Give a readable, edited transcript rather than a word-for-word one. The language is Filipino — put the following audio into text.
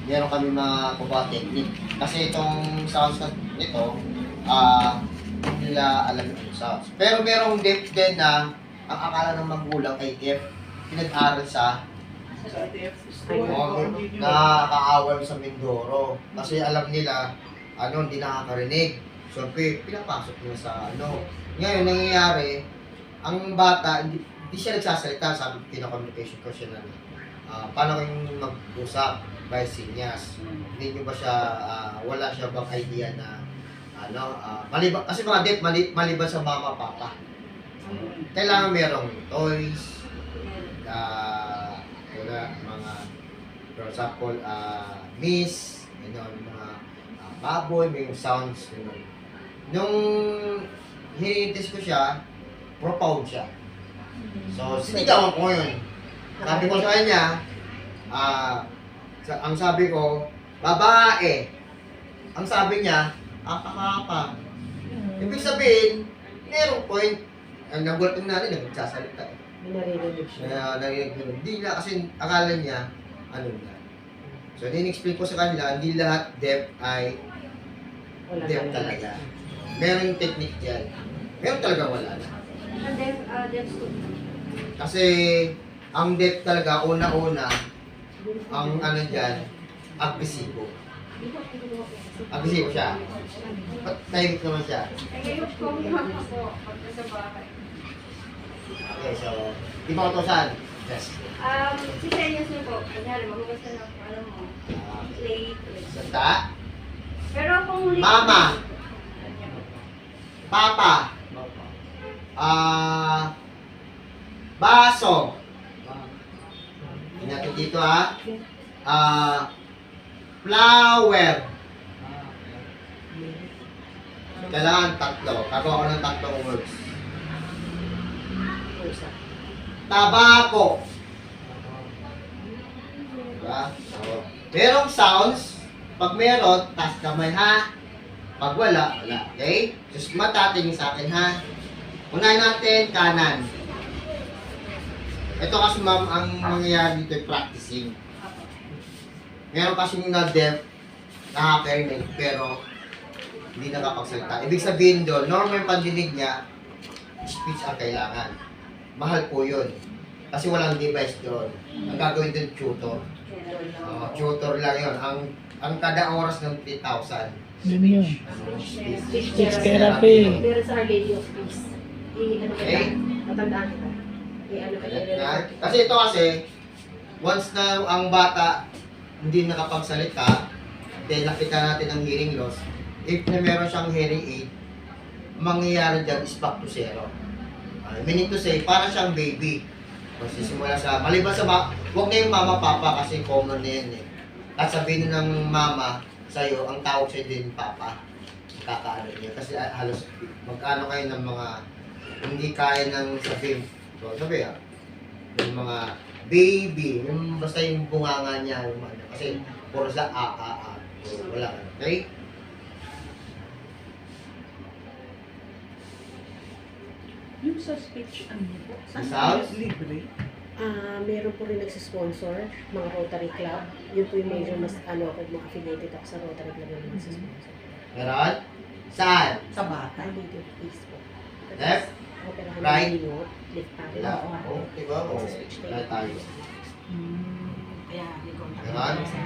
meron kami mga kukuha technique. Kasi itong sounds nito, hindi nila alam yung sounds. Pero merong deaf din na ang akala ng magulang ay deaf, pinag-aral sa nakakaawal sa Mindoro. Kasi alam nila, hindi nakakarinig. So, pinapasok nila sa Ngayon, nangyayari, ang bata, hindi siya nagsasalita. Sabi ko, communication ko siya na, paano kayong mag-usap by sinyas? Hindi nyo ba siya, wala siya bang idea na, maliban, kasi mga deaf, maliban sa mama, papa. Kailangan merong toys, mga, for example, miss, mga baboy, may sounds, Nung hinihintis ko siya, profound siya. So, sinigawan ko yun. Sabi ko sa kanya, ang sabi ko, babae. Ang sabi niya, apa. Ibig sabihin, merong point. Ang nagulat ng nanay, nagsasalita. Narinig siya. Narinig yun. Hindi na, kasi akala niya, na. So, in-explain ko sa kanila, hindi lahat deaf ay deaf talaga. Meron technique dyan. Meron talaga wala na. Kasi, ang deaf talaga, una-una, ang dyan, agresibo. Agresibo siya. Tahimik naman siya. Okay, so, di ba utosan? Yes. Si Senyas niyo po, kunyari, magugas ka ng plate. Santa? Pero kung Mama. Papa. Baso. Natin dito flower. Kailangan tatlo. Gagawa ko ng tatlong words. Tabako. Diba? So, merong sounds. Pag meron, taas kamay ha. Pag wala, wala. Okay? Just mata, tingin sa akin ha. Unahin natin, kanan. Ito kasi ma'am, ang mangyayari dito ay practicing. Meron kasi na deaf, nakakarinig, pero hindi nakapagsalita. Ibig sabihin doon, normal yung pandinig niya, speech ang kailangan. Mahal po yun. Kasi walang device doon. Ang gagawin doon, tutor. Tutor lang yun. Ang kada oras ng 3,000. Yun yun. Speech therapy. Pero sa Our Lady of Peace, Okay. matandaan kita. Kasi ito kasi, once na ang bata hindi nakapagsalita, then nakita natin ang hearing loss, if na meron siyang hearing aid, mangyayari dyan is back to zero. Meaning to say, para siyang baby. Kasi simula sa, maliban sa, huwag na yung mama, papa, kasi common na yan eh. At sabihin ng mama, sa'yo, ang tawag sa'yo din, papa. Kakaano niya. Kasi halos, magkano kayo ng mga, hindi kaya ng sabihin. So, sabi yung mga baby, yung basta yung bunganga niya, yung kasi puro sa so, wala. Okay? Yung sa speech, ano po? Sounds? Libre? Meron po rin nagsisponsor, mga Rotary Club. Yun po yung major mas ako, mga affiliated ako sa Rotary Club yung nagsisponsor. Meron? Saan? Sa bata? Our Lady of Peace po. Left? Operahan Right? ng Minot, lift tayo. Wala. Oh, diba? Oh, wala tayo. Kaya, may contact. Meron? Sa